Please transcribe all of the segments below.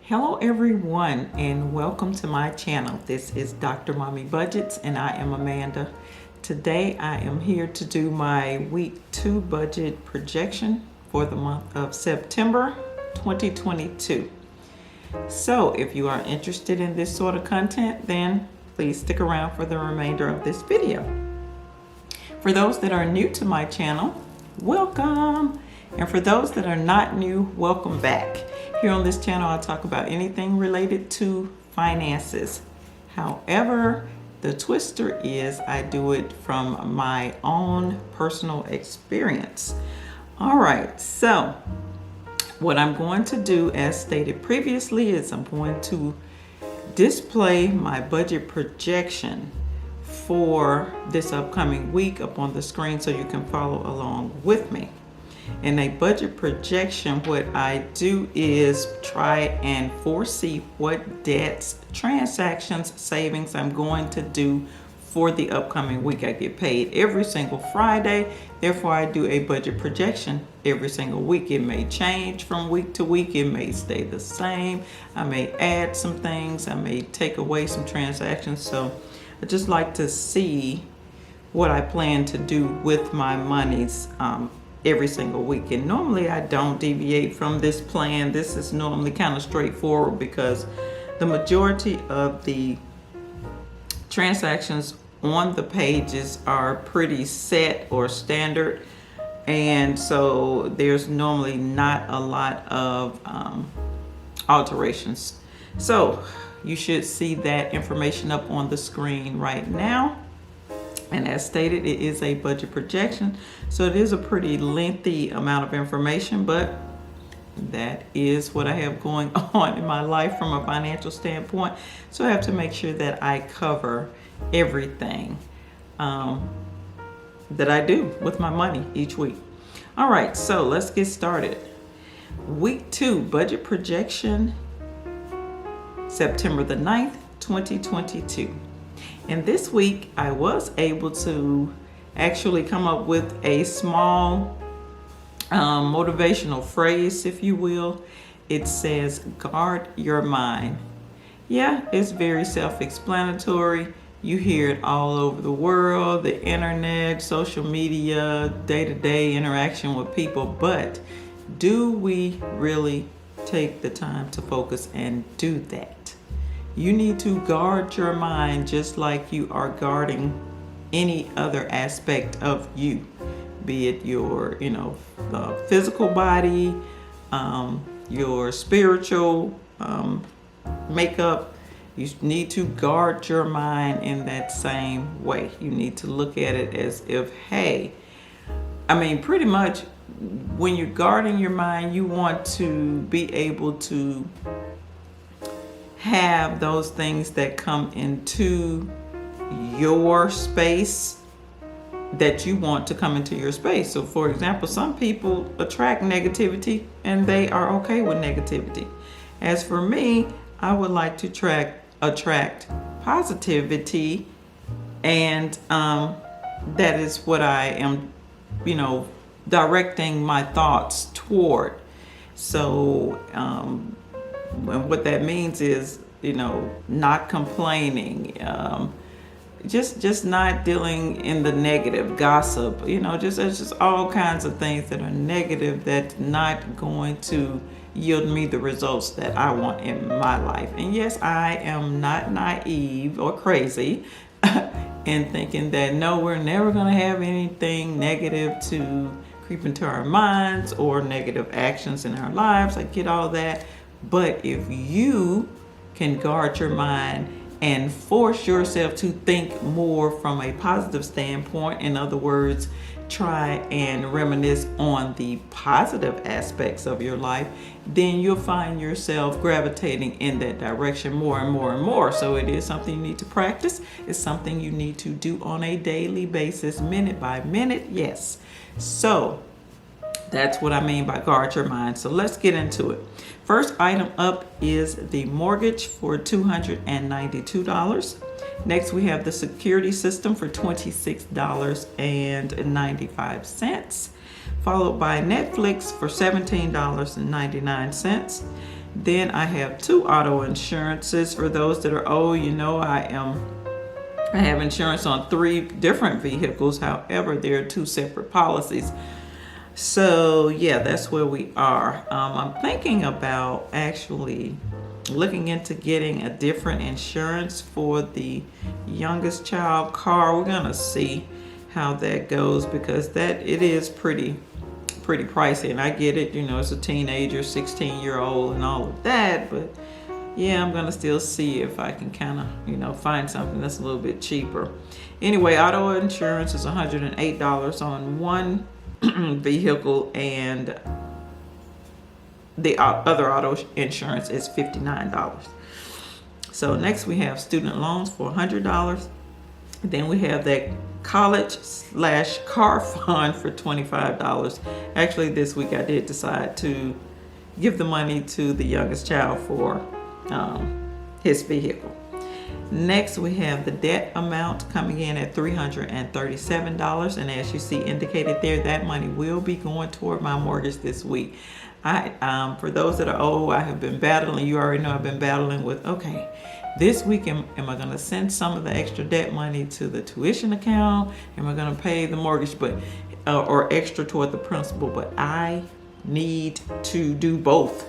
Hello everyone and welcome to my channel. This is Dr. Mommy Budgets and I am Amanda. Today I am here to do my week 2 budget projection for the month of September 2022. So if you are interested in this sort of content, then please stick around for the remainder of this video. For those that are new to my channel, welcome. And for those that are not new, welcome back. Here on this channel, I talk about anything related to finances. However, the twister is I do it from my own personal experience. All right, so what I'm going to do, as stated previously, is I'm going to display my budget projection for this upcoming week up on the screen so you can follow along with me. In a budget projection, what I do is try and foresee what debts, transactions, savings I'm going to do for the upcoming week. I get paid every single Friday, therefore I do a budget projection every single week. It may change from week to week, it may stay the same, I may add some things, I may take away some transactions. So I just like to see what I plan to do with my monies every single week. And normally I don't deviate from this plan. This is normally kind of straightforward because the majority of the transactions on the pages are pretty set or standard, and so there's normally not a lot of alterations. So you should see that information up on the screen right now. And as stated, it is a budget projection, so it is a pretty lengthy amount of information, but that is what I have going on in my life from a financial standpoint. So I have to make sure that I cover everything that I do with my money each week. All right, so let's get started. Week 2 budget projection, September the 9th, 2022. And this week, I was able to actually come up with a small motivational phrase, if you will. It says, guard your mind. Yeah, it's very self-explanatory. You hear it all over the world, the internet, social media, day-to-day interaction with people. But do we really take the time to focus and do that? You need to guard your mind just like you are guarding any other aspect of you, be it your, physical body, your spiritual makeup. You need to guard your mind in that same way. You need to look at it as if, hey, pretty much when you're guarding your mind, you want to be able to have those things that come into your space that you want to come into your space. So for example, some people attract negativity and they are okay with negativity. As for me, I would like to attract positivity, and that is what I am, directing my thoughts toward. So and what that means is, not complaining, just not dealing in the negative, gossip, there's just all kinds of things that are negative that's not going to yield me the results that I want in my life. And yes, I am not naive or crazy in thinking that no, we're never going to have anything negative to creep into our minds or negative actions in our lives. I get all that. But if you can guard your mind and force yourself to think more from a positive standpoint, in other words, try and reminisce on the positive aspects of your life, then you'll find yourself gravitating in that direction more and more and more. So it is something you need to practice. It's something you need to do on a daily basis, minute by minute. Yes. So that's what I mean by guard your mind. So let's get into it. First item up is the mortgage for $292. Next, we have the security system for $26.95, followed by Netflix for $17.99. Then I have 2 auto insurances. For those that are old, you know I have insurance on 3 different vehicles. However, there are 2 separate policies. So yeah, that's where we are. I'm thinking about actually looking into getting a different insurance for the youngest child car. We're gonna see how that goes, because it is pretty pricey, and I get it, it's a teenager, 16-year-old and all of that, but yeah, I'm gonna still see if I can kind of find something that's a little bit cheaper. Anyway, auto insurance is $108 on one vehicle, and the other auto insurance is $59. So next we have student loans for $100. Then we have that college/car fund for $25. Actually, this week I did decide to give the money to the youngest child for his vehicle. Next, we have the debt amount coming in at $337, and as you see indicated there, that money will be going toward my mortgage this week. For those that are old, I have been battling. You already know I've been battling with, okay, this week am I going to send some of the extra debt money to the tuition account? Am I going to pay the mortgage, or extra toward the principal? But I need to do both.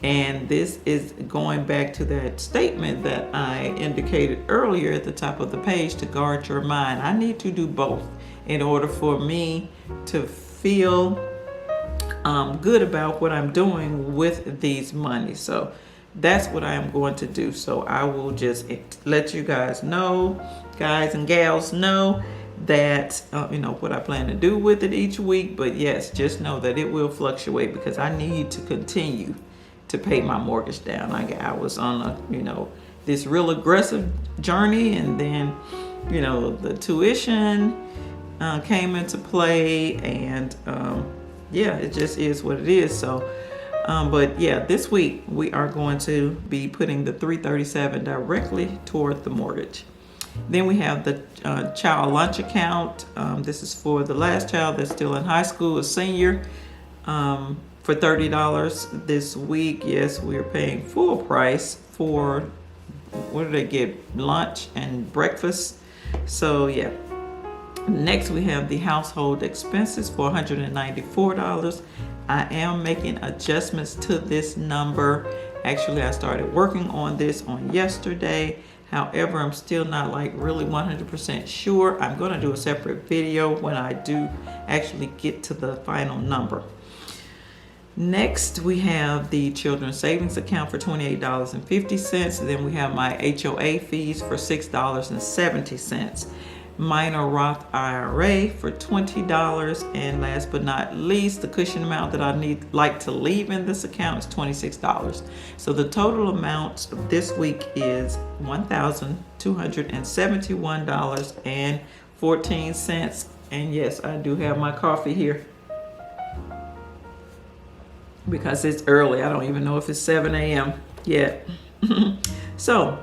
And this is going back to that statement that I indicated earlier at the top of the page, to guard your mind. I need to do both in order for me to feel good about what I'm doing with these money. So that's what I am going to do. So I will just let you guys know, guys and gals know, that what I plan to do with it each week. But yes, just know that it will fluctuate, because I need to continue to pay my mortgage down. I was on this real aggressive journey, and then the tuition came into play, and it just is what it is. So but yeah, this week we are going to be putting the $337 directly toward the mortgage. Then we have the child lunch account. This is for the last child that's still in high school, a senior. For $30 this week. Yes, we're paying full price for, what do they get? Lunch and breakfast. So yeah. Next we have the household expenses for $194. I am making adjustments to this number. Actually, I started working on this on yesterday. However, I'm still not really 100% sure. I'm going to do a separate video when I do actually get to the final number. Next, we have the children's savings account for $28.50. Then we have my HOA fees for $6.70. Minor Roth IRA for $20. And last but not least, the cushion amount that I like to leave in this account is $26. So the total amount this week is $1,271.14. And yes, I do have my coffee here, because it's early. I don't even know if it's 7 a.m. yet. So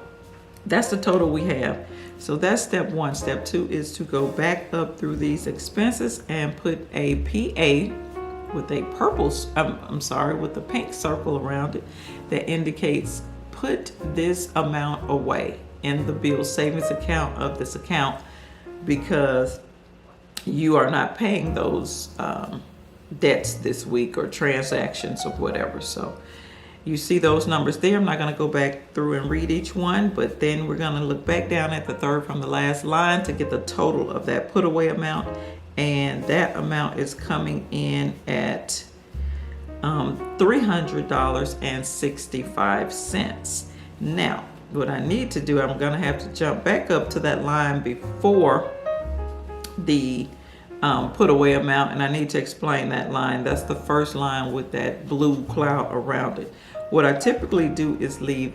that's the total we have. So that's step 1. Step 2 is to go back up through these expenses and put a PA with a with a pink circle around it that indicates put this amount away in the bill savings account of this account, because you are not paying those debts this week, or transactions or whatever. So you see those numbers there. I'm not going to go back through and read each one, but then we're going to look back down at the third from the last line to get the total of that put away amount, and that amount is coming in at $300.65. Now what I need to do, I'm going to have to jump back up to that line before the put away amount, and I need to explain that line. That's the first line with that blue cloud around it. What I typically do is leave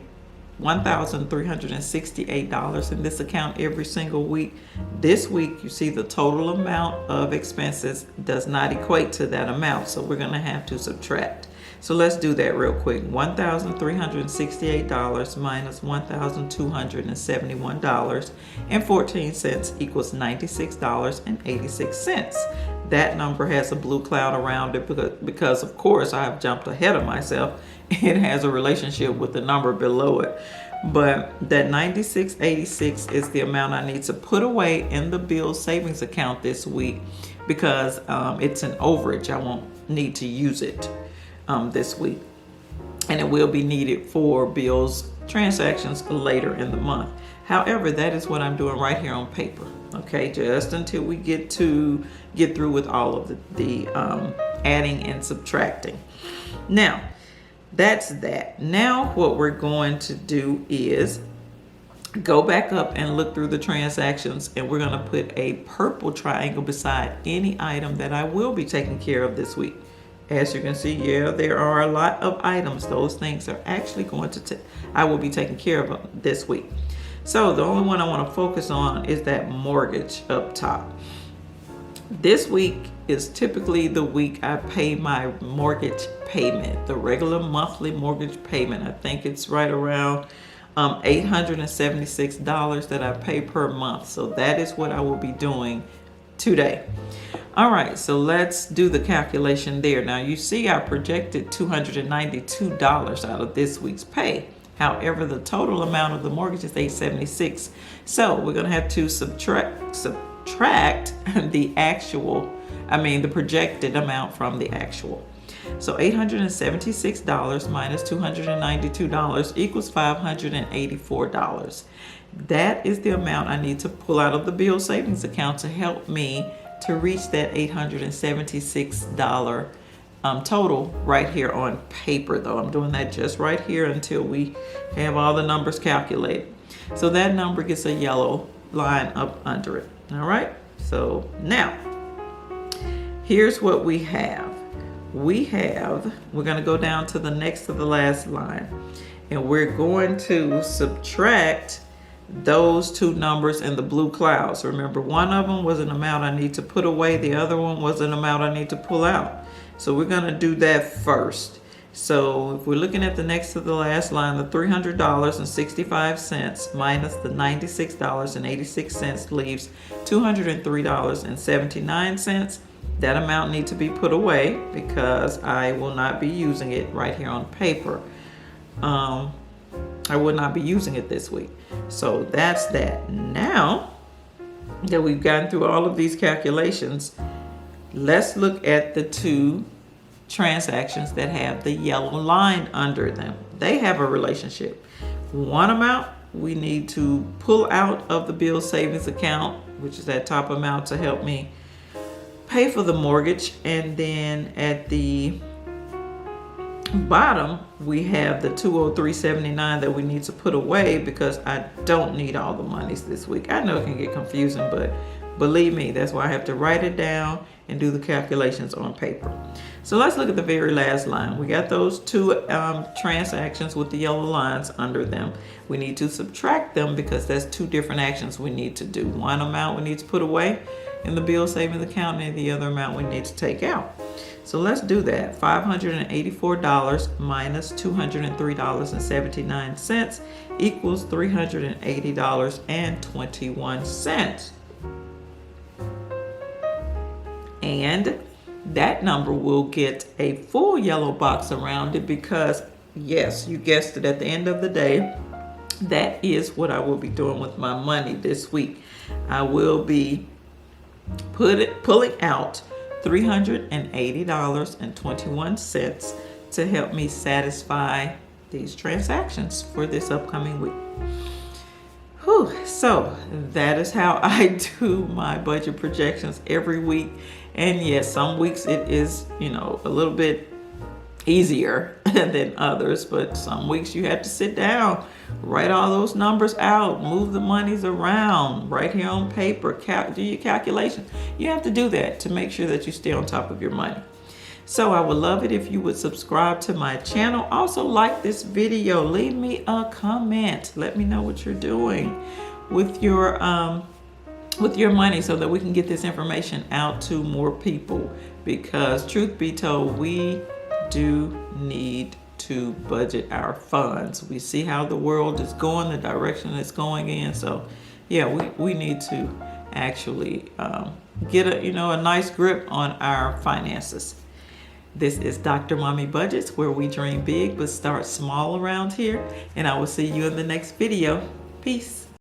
$1,368 in this account every single week. This week, you see the total amount of expenses does not equate to that amount, so we're going to have to subtract. So let's do that real quick. $1,368 minus $1,271.14 equals $96.86. that number has a blue cloud around it because of course I have jumped ahead of myself. It has a relationship with the number below it. But that $96.86 is the amount I need to put away in the bill savings account this week because it's an overage. I won't need to use it this week. And it will be needed for bills transactions later in the month. However, that is what I'm doing right here on paper. Okay, just until we get through with all of the adding and subtracting. Now, that's that. Now what we're going to do is go back up and look through the transactions, and we're going to put a purple triangle beside any item that I will be taking care of this week. As you can see, yeah, there are a lot of items. Those things are actually going to I will be taking care of them this week. So the only one I want to focus on is that mortgage up top. This week is typically the week I pay my mortgage payment, the regular monthly mortgage payment. I think it's right around $876 that I pay per month. So that is what I will be doing today. All right, so let's do the calculation there. Now you see I projected $292 out of this week's pay. However, the total amount of the mortgage is $876. So we're gonna have to subtract the projected amount from the actual. So $876 minus $292 equals $584. That is the amount I need to pull out of the bill savings account to help me to reach that $876 total right here on paper, though. I'm doing that just right here until we have all the numbers calculated. So that number gets a yellow line up under it. All right, so now here's what we have. We're going to go down to the next to the last line, and we're going to subtract those two numbers in the blue clouds. Remember, one of them was an amount I need to put away. The other one was an amount I need to pull out. So we're going to do that first. So if we're looking at the next to the last line, the $300.65 minus the $96.86 leaves $203.79. That amount needs to be put away because I will not be using it right here on paper. I will not be using it this week. So that's that. Now that we've gotten through all of these calculations, let's look at the two transactions that have the yellow line under them. They have a relationship. One amount we need to pull out of the bill savings account, which is that top amount to help me pay for the mortgage. And then at the bottom, we have the $203.79 that we need to put away because I don't need all the monies this week. I know it can get confusing, but believe me, that's why I have to write it down and do the calculations on paper. So let's look at the very last line. We got those two transactions with the yellow lines under them. We need to subtract them because that's two different actions we need to do. One amount we need to put away in the bill savings account and the other amount we need to take out. So let's do that. $584 minus $203.79 equals $380.21. And that number will get a full yellow box around it because, yes, you guessed it, at the end of the day, that is what I will be doing with my money this week. I will be pulling out $380.21 to help me satisfy these transactions for this upcoming week. Whew. So that is how I do my budget projections every week. And yes, some weeks it is, a little bit easier than others, but some weeks you have to sit down, write all those numbers out, move the monies around right here on paper, do your calculations. You have to do that to make sure that you stay on top of your money. So I would love it if you would subscribe to my channel. Also like this video, leave me a comment. Let me know what you're doing with your money so that we can get this information out to more people, because truth be told, we do need to budget our funds. We see how the world is going, the direction it's going in. So yeah, we need to actually get a nice grip on our finances. This is Dr. Mommy Budgets, where we dream big but start small around here, and I will see you in the next video. Peace.